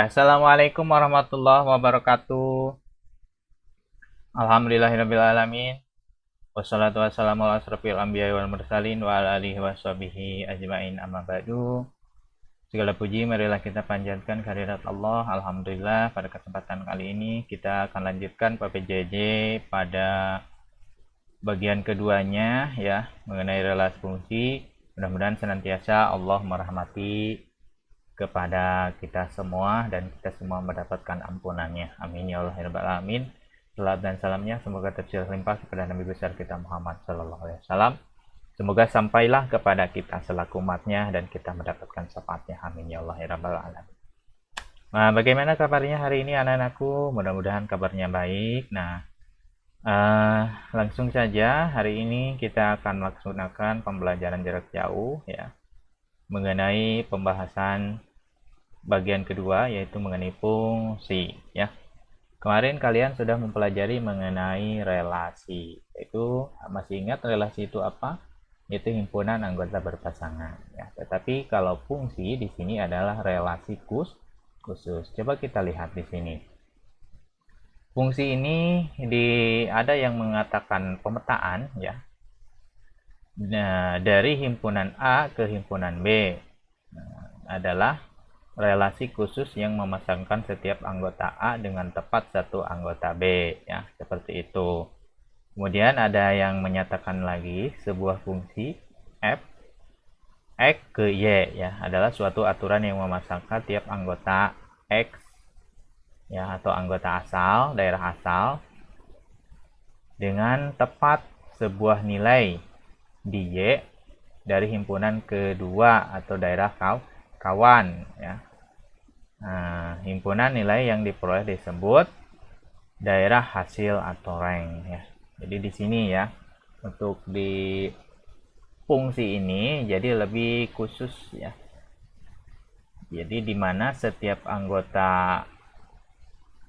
Ya, Assalamualaikum warahmatullahi wabarakatuh. Alhamdulillahirrabbilalamin. Wassalatu wassalamu ala asrofil anbiya wal mursalin wa ala alihi washabihi ajmain amma ba'du. Segala puji marilah kita panjatkan kehadirat Allah. Alhamdulillah, pada kesempatan kali ini kita akan lanjutkan PPJJ pada bagian keduanya ya, mengenai relasi fungsi. Mudah-mudahan senantiasa Allah merahmati kepada kita semua dan kita semua mendapatkan ampunannya. Amin ya Allah ya rabbal alamin. Salat dan salamnya semoga tercurah limpah kepada Nabi besar kita Muhammad sallallahu alaihi wasallam. Semoga sampailah kepada kita selaku umatnya dan kita mendapatkan syafaatnya. Amin ya Allah ya rabbal alamin. Nah, bagaimana kabarnya hari ini anak-anakku? Mudah-mudahan kabarnya baik. Nah, langsung saja hari ini kita akan melaksanakan pembelajaran jarak jauh ya, mengenai pembahasan bagian kedua, yaitu mengenai fungsi ya. Kemarin kalian sudah mempelajari mengenai relasi, yaitu masih ingat relasi itu apa? Yaitu himpunan anggota berpasangan ya. Tetapi kalau fungsi di sini adalah relasi khusus. Coba kita lihat di sini. Fungsi ini ada yang mengatakan pemetaan ya. Nah, dari himpunan A ke himpunan B adalah relasi khusus yang memasangkan setiap anggota A dengan tepat satu anggota B ya, seperti itu. Kemudian ada yang menyatakan lagi sebuah fungsi F X ke Y ya, adalah suatu aturan yang memasangkan tiap anggota X ya, atau anggota asal, daerah asal dengan tepat sebuah nilai di Y dari himpunan kedua atau daerah kawan ya. Nah, himpunan nilai yang diperoleh disebut daerah hasil atau rank ya. Jadi di sini ya, untuk di fungsi ini jadi lebih khusus ya. Jadi di mana setiap anggota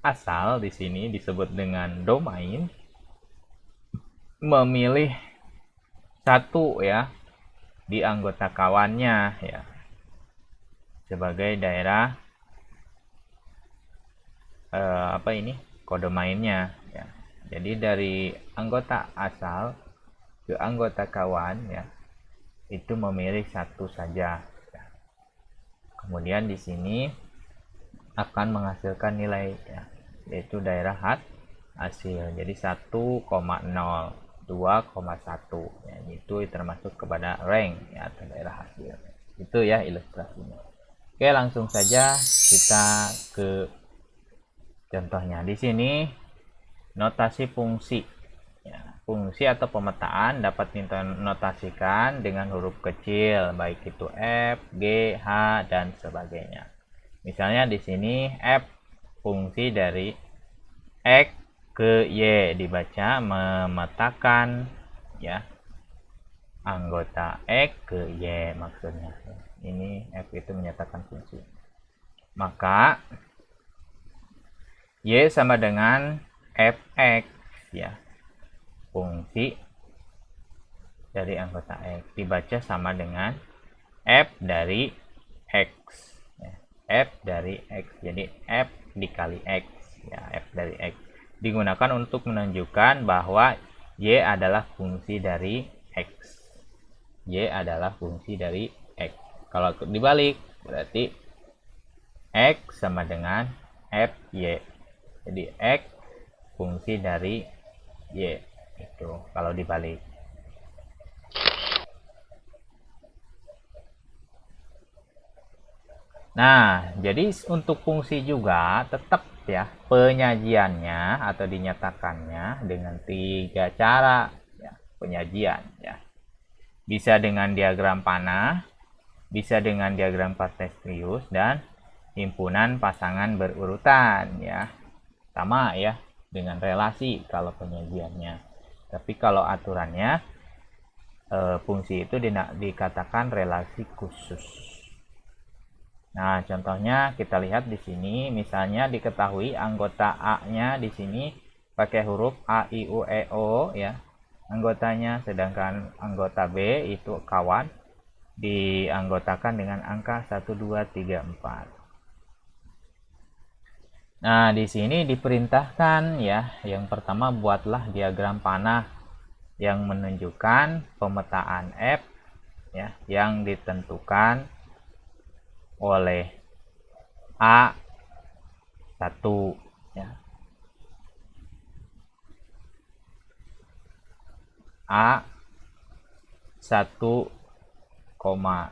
asal di sini disebut dengan domain memilih satu ya di anggota kawannya ya sebagai daerah kode mainnya ya. Jadi dari anggota asal ke anggota kawan ya, itu memilih satu saja ya. Kemudian di sini akan menghasilkan nilai ya, yaitu daerah hasil. Jadi 1,0, 2,1 ya, itu termasuk kepada rank ya, atau daerah hasil. Itu ya ilustrasinya. Oke, langsung saja kita ke contohnya. Di sini notasi fungsi ya, fungsi atau pemetaan dapat dinotasikan dengan huruf kecil, baik itu F, G, H dan sebagainya. Misalnya di sini F fungsi dari X ke Y dibaca memetakan ya anggota X ke Y maksudnya. Ini F itu menyatakan fungsi. Maka Y sama dengan Fx ya, fungsi dari anggota X dibaca sama dengan F dari X ya. F dari X, jadi F dikali X ya, F dari X digunakan untuk menunjukkan bahwa Y adalah fungsi dari X. Y adalah fungsi dari X. Kalau dibalik berarti X sama dengan Fy. Jadi X fungsi dari Y itu kalau dibalik. Nah, jadi untuk fungsi juga tetap ya penyajiannya atau dinyatakannya dengan 3 cara ya, penyajian ya. Bisa dengan diagram panah, bisa dengan diagram Cartesius dan himpunan pasangan berurutan ya. Sama ya dengan relasi kalau penyajiannya. Tapi kalau aturannya fungsi itu dikatakan relasi khusus. Nah, contohnya kita lihat di sini, misalnya diketahui anggota A-nya di sini pakai huruf A, I, U, E, O ya. Anggotanya, sedangkan anggota B itu kawan dianggotakan dengan angka 1, 2, 3, 4. Nah, di sini diperintahkan ya, yang pertama buatlah diagram panah yang menunjukkan pemetaan F ya yang ditentukan oleh A1 ya. A1 koma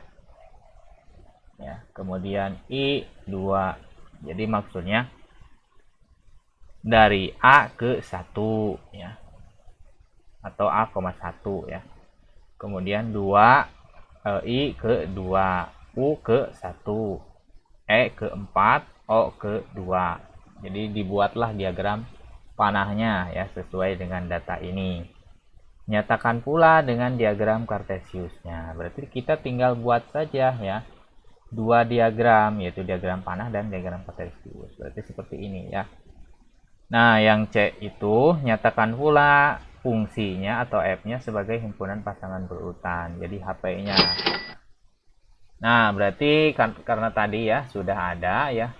ya, kemudian I2. Jadi maksudnya dari A ke 1 ya, atau A,1 ya. Kemudian 2, I ke 2, U ke 1, E ke 4, O ke 2. Jadi dibuatlah diagram panahnya ya sesuai dengan data ini. Nyatakan pula dengan diagram Cartesiusnya. Berarti kita tinggal buat saja ya dua diagram, yaitu diagram panah dan diagram Cartesius. Berarti seperti ini ya. Nah, yang C itu nyatakan pula fungsinya atau F-nya sebagai himpunan pasangan berurutan. Jadi HP-nya. Nah, berarti karena tadi ya sudah ada ya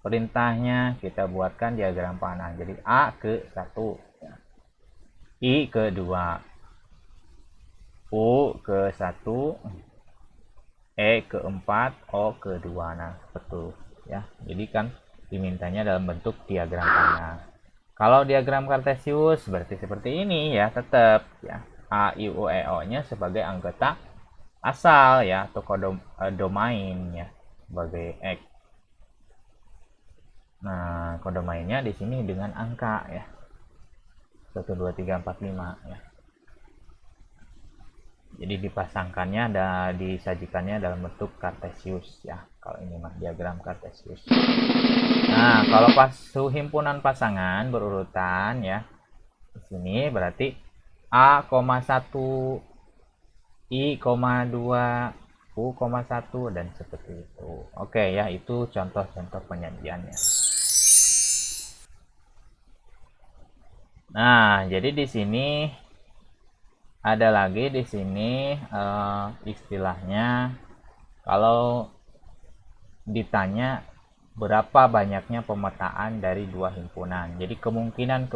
perintahnya, kita buatkan diagram panah. Jadi A ke 1, I ke 2, U ke 1, E ke 4, O ke 2. Nah, betul ya. Jadi kan dimintanya dalam bentuk diagram panah. Kalau diagram Cartesius berarti seperti ini ya, tetap ya. A, I, U, E, O-nya sebagai anggota asal ya, atau kodomain ya, sebagai X. Nah, kodomainnya di sini dengan angka ya. 1, 2, 3, 4, 5 ya. Jadi dipasangkannya dan disajikannya dalam bentuk Cartesius ya. Kalau ini mah diagram Cartesius. Nah, kalau pas himpunan pasangan berurutan ya, di sini berarti A,1, I,2, U,1 dan seperti itu. Oke ya, itu contoh-contoh penyajiannya. Nah, jadi di sini ada lagi di sini istilahnya kalau ditanya berapa banyaknya pemetaan dari dua himpunan. Jadi kemungkinan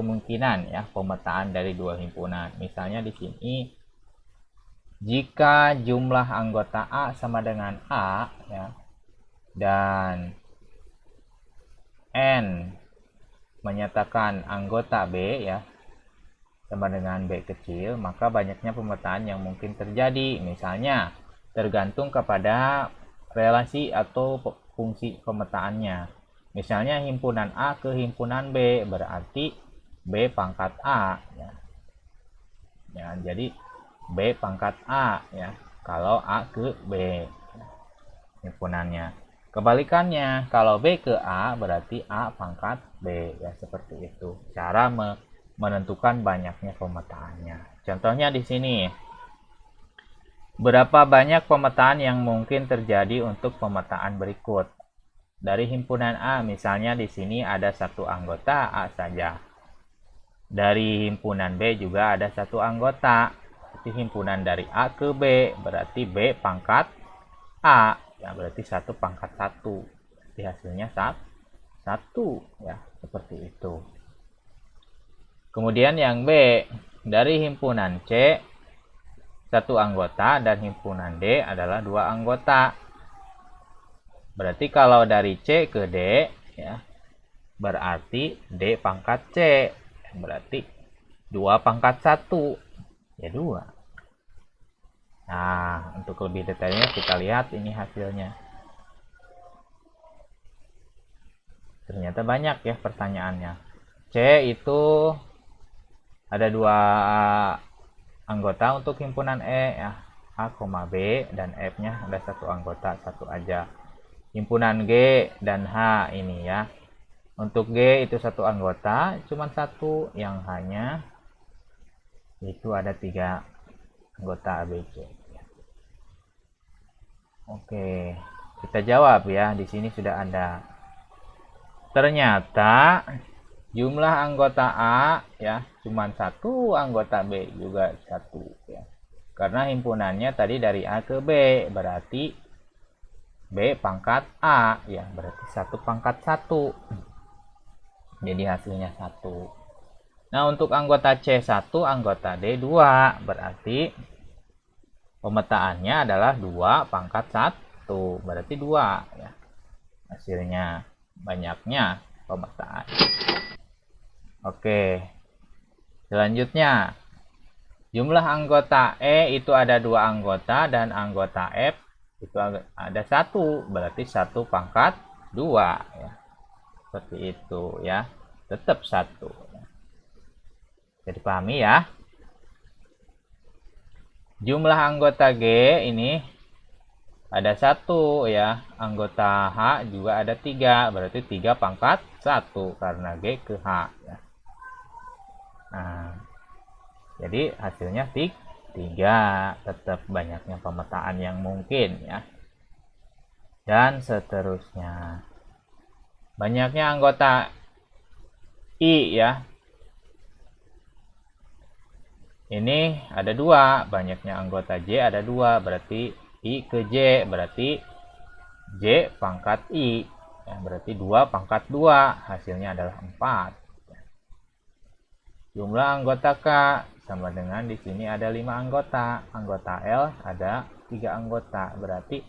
ya pemetaan dari dua himpunan. Misalnya di sini jika jumlah anggota A sama dengan A ya, dan N menyatakan anggota B ya sama dengan B kecil, maka banyaknya pemetaan yang mungkin terjadi. Misalnya tergantung kepada relasi atau fungsi pemetaannya. Misalnya himpunan A ke himpunan B berarti B pangkat A ya. Ya, jadi B pangkat A ya kalau A ke B himpunannya. Kebalikannya, kalau B ke A berarti A pangkat B ya, seperti itu. Cara menentukan banyaknya pemetaannya. Contohnya di sini. Berapa banyak pemetaan yang mungkin terjadi untuk pemetaan berikut? Dari himpunan A, misalnya di sini ada satu anggota A saja. Dari himpunan B juga ada satu anggota. Berarti himpunan dari A ke B, berarti B pangkat A. Ya, berarti 1 pangkat 1. Berarti hasilnya 1 ya, seperti itu. Kemudian yang B, dari himpunan C satu anggota dan himpunan D adalah 2 anggota. Berarti kalau dari C ke D ya, berarti D pangkat C. Berarti 2 pangkat 1 ya 2. Nah, untuk lebih detailnya kita lihat ini hasilnya. Ternyata banyak ya pertanyaannya. C itu ada 2 anggota untuk himpunan E ya, A, B dan F-nya ada satu anggota, satu aja. Himpunan G dan H ini ya. Untuk G itu satu anggota, cuma satu, yang H-nya itu ada 3 anggota ABC. Oke, kita jawab ya. Di sini sudah ada. Ternyata jumlah anggota A ya cuma 1, anggota B juga 1 ya. Karena himpunannya tadi dari A ke B, berarti B pangkat A ya, berarti 1 pangkat 1. Jadi hasilnya 1. Nah, untuk anggota C 1, anggota D 2. Berarti pemetaannya adalah 2 pangkat 1. Berarti 2 ya. Hasilnya banyaknya pemetaan. Oke. Selanjutnya, jumlah anggota E itu ada 2 anggota dan anggota F itu ada 1. Berarti 1 pangkat 2 ya. Seperti itu ya. Tetap 1. Jadi pahami ya. Jumlah anggota G ini ada 1 ya. Anggota H juga ada 3. Berarti 3 pangkat 1 karena G ke H ya. Nah, jadi hasilnya 3. Tetap banyaknya pemetaan yang mungkin ya. Dan seterusnya. Banyaknya anggota I ya. Ini ada 2. Banyaknya anggota J ada 2. Berarti I ke J. Berarti J pangkat I. Ya, berarti 2 pangkat 2. Hasilnya adalah 4. Jumlah anggota K sama dengan di sini ada 5 anggota. Anggota L ada 3 anggota. Berarti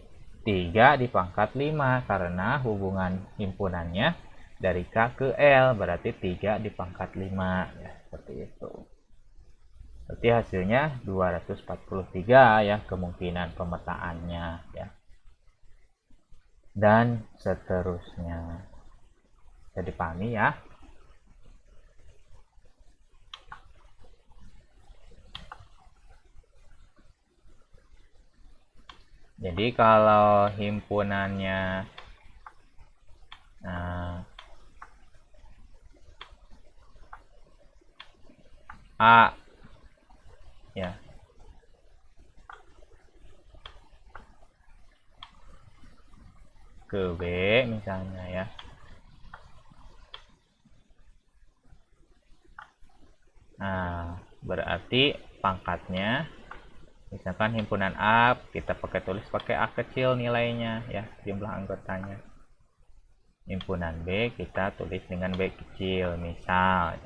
3 dipangkat 5 karena hubungan himpunannya dari K ke L. Berarti 3 dipangkat 5. Ya, seperti itu. Berarti hasilnya 243 ya kemungkinan pemetaannya ya. Dan seterusnya. Jadi dipahami ya. Jadi kalau himpunannya A ya ke B misalnya ya. Nah, berarti pangkatnya misalkan himpunan A kita tulis pakai A kecil nilainya ya, jumlah anggotanya. Himpunan B kita tulis dengan B kecil misal.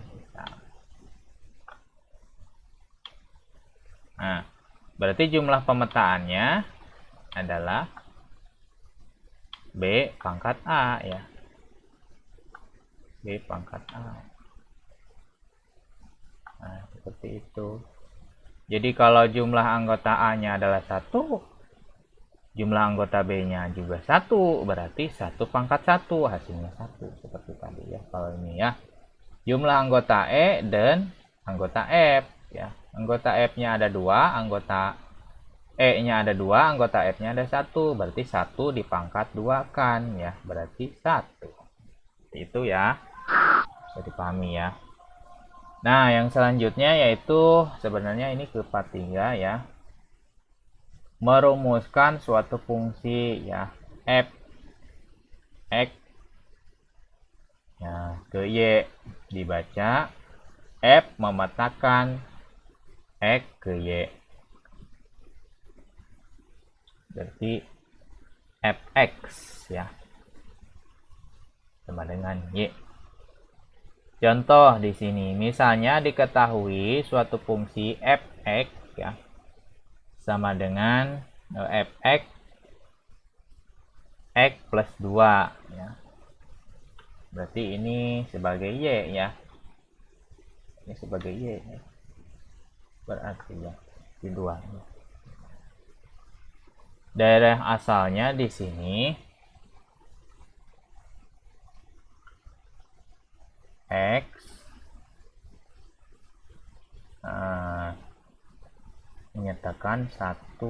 Nah, berarti jumlah pemetaannya adalah B pangkat A ya. B pangkat A. Nah, seperti itu. Jadi kalau jumlah anggota A-nya adalah 1, jumlah anggota B-nya juga 1, berarti 1 pangkat 1, hasilnya 1. Seperti tadi ya, kalau ini ya. Jumlah anggota E dan anggota F ya. Anggota F-nya ada 2, anggota E-nya ada 2, anggota F-nya ada 1. Berarti 1 dipangkat 2 kan ya, berarti 1. Itu ya. Bisa dipahami ya. Nah, yang selanjutnya yaitu sebenarnya ini ke part 3 ya. Merumuskan suatu fungsi ya. F X ya, ke Y dibaca F memetakan X ke Y. Berarti Fx ya. Sama dengan Y. Contoh di sini, misalnya diketahui suatu fungsi fx ya sama dengan fx x plus 2 ya. Berarti ini sebagai y ya. Ini sebagai y ya. Berarti ya di 2 ya. Daerah asalnya di sini x menyatakan 1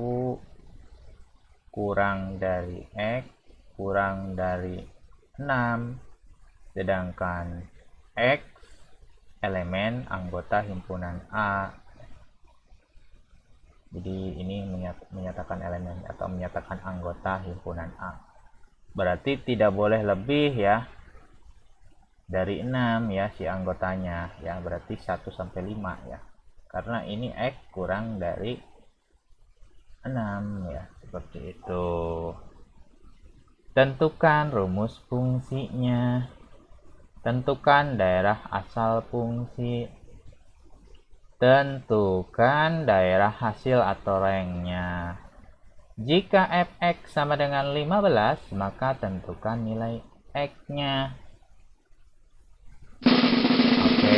kurang dari x kurang dari 6, sedangkan x elemen anggota himpunan A. Jadi ini menyatakan elemen atau menyatakan anggota himpunan A. Berarti tidak boleh lebih ya dari 6 ya si anggotanya ya, berarti 1 sampai 5 ya. Karena ini X kurang dari 6 ya, seperti itu. Tentukan rumus fungsinya. Tentukan daerah asal fungsi. Tentukan daerah hasil atau rangnya. Jika fx sama dengan 15, maka tentukan nilai x-nya. Oke,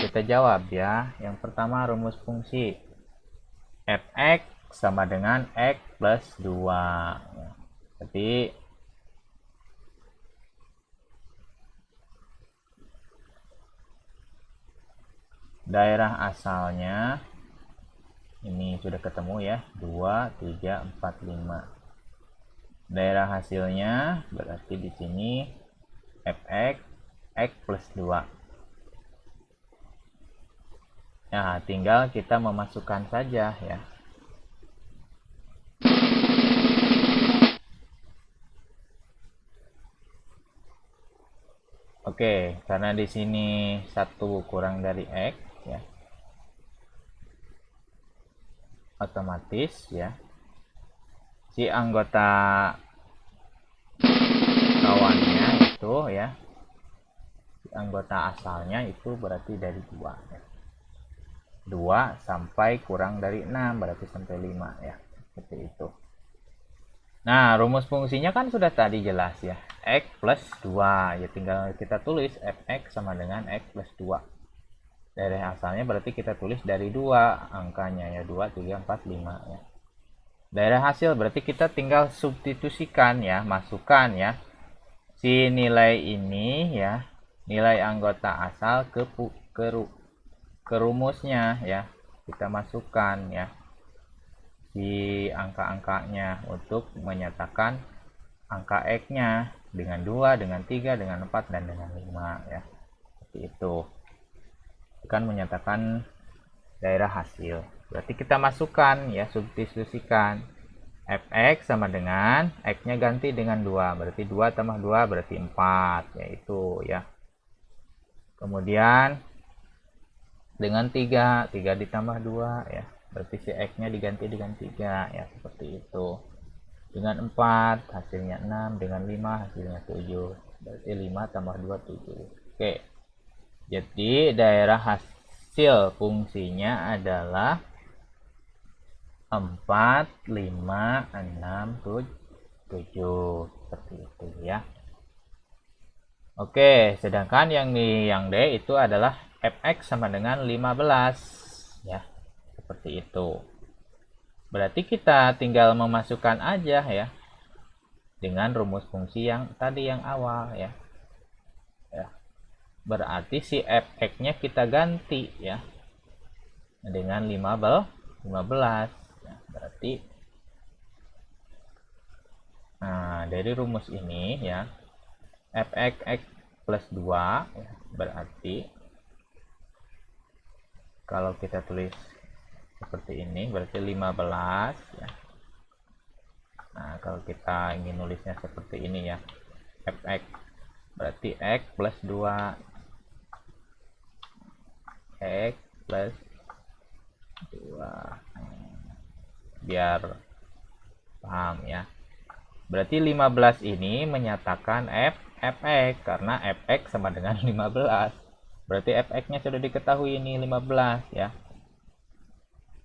kita jawab ya. Yang pertama rumus fungsi. Fx sama dengan x plus 2. Jadi daerah asalnya ini sudah ketemu ya, 2, 3, 4, 5. Daerah hasilnya berarti di sini fx x plus 2. Nah, tinggal kita memasukkan saja ya. Oke, karena di sini 1 kurang dari x ya. Otomatis ya. Si anggota kawannya itu ya. Si anggota asalnya itu berarti dari 2 ya. 2 sampai kurang dari 6 berarti sampai 5 ya. Seperti itu. Nah, rumus fungsinya kan sudah tadi jelas ya. X plus 2. Ya tinggal kita tulis fx sama dengan x plus 2. Daerah asalnya berarti kita tulis dari 2 angkanya ya. 2, 3, 4, 5 ya. Daerah hasil berarti kita tinggal substitusikan ya. Masukkan ya. Si nilai ini ya. Nilai anggota asal ke rumusnya ya. Kita masukkan ya. Di angka-angkanya untuk menyatakan angka x-nya dengan 2, dengan 3, dengan 4, dan dengan 5 ya. Seperti itu. Kan menyatakan daerah hasil. Berarti kita masukkan ya, substitusikan fx sama dengan x-nya ganti dengan 2. Berarti 2 tambah 2 berarti 4 yaitu ya. Kemudian dengan 3 ditambah 2 ya. Berarti si x-nya diganti dengan 3 ya, seperti itu. Dengan 4 hasilnya 6, dengan 5 hasilnya 7. Berarti 5 tambah 2 7. Oke. Jadi daerah hasil fungsinya adalah 4 5 6 7 seperti itu ya. Oke, sedangkan yang D itu adalah fx sama dengan 15 ya. Seperti itu. Berarti kita tinggal memasukkan aja ya dengan rumus fungsi yang tadi yang awal ya. Berarti si fx-nya kita ganti ya dengan 15 ya. Berarti nah, dari rumus ini ya fx x plus 2 ya, berarti kalau kita tulis seperti ini berarti 15 ya. Nah, kalau kita ingin nulisnya seperti ini ya. Fx berarti x plus 2. X plus 2. Biar paham ya. Berarti 15 ini menyatakan fx karena fx sama dengan 15. Berarti fx-nya sudah diketahui ini 15 ya.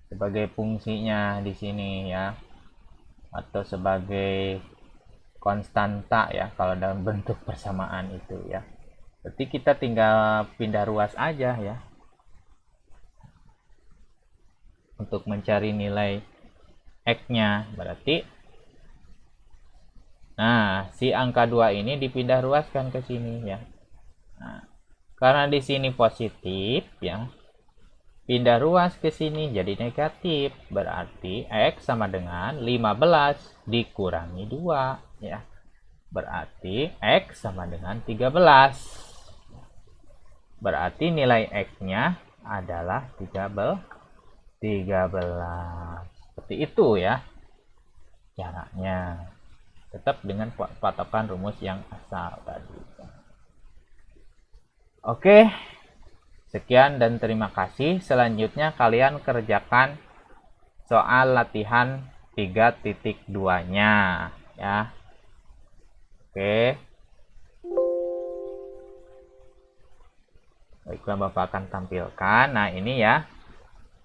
Sebagai fungsinya di sini ya, atau sebagai konstanta ya kalau dalam bentuk persamaan itu ya. Berarti kita tinggal pindah ruas aja ya untuk mencari nilai x-nya. Berarti nah, si angka 2 ini dipindah ruaskan ke sini ya. Nah, karena di sini positif ya, pindah ruas ke sini jadi negatif. Berarti x sama dengan 15 dikurangi 2 ya. Berarti x sama dengan 13. Berarti nilai x-nya adalah 13. Seperti itu ya caranya. Tetap dengan patokan rumus yang asal tadi. Oke. Sekian dan terima kasih. Selanjutnya kalian kerjakan soal latihan 3.2-nya ya. Oke. juga Bapak akan tampilkan. Nah, ini ya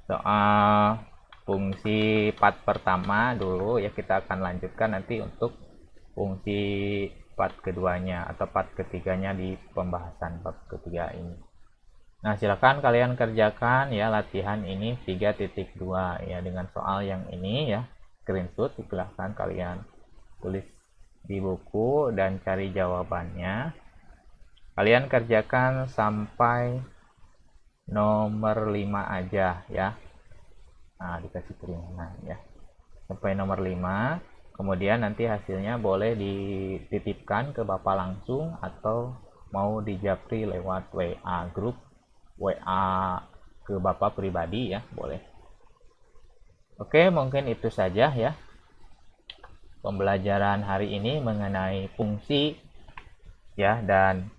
soal fungsi part pertama dulu ya, kita akan lanjutkan nanti untuk fungsi part keduanya atau part ketiganya di pembahasan bab ketiga ini. Nah, silakan kalian kerjakan ya latihan ini 3.2 ya dengan soal yang ini ya. Screenshot silahkan kalian tulis di buku dan cari jawabannya. Kalian kerjakan sampai nomor 5 aja ya. Nah, dikasih keringanan ya. Sampai nomor 5. Kemudian nanti hasilnya boleh dititipkan ke Bapak langsung atau mau dijapri lewat WA grup, WA ke Bapak pribadi ya, boleh. Oke, mungkin itu saja ya pembelajaran hari ini mengenai fungsi ya dan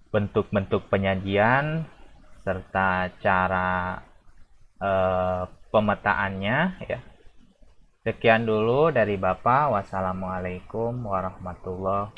bentuk-bentuk penyajian serta cara pemetaannya ya. Sekian dulu dari Bapak. Wassalamualaikum warahmatullahi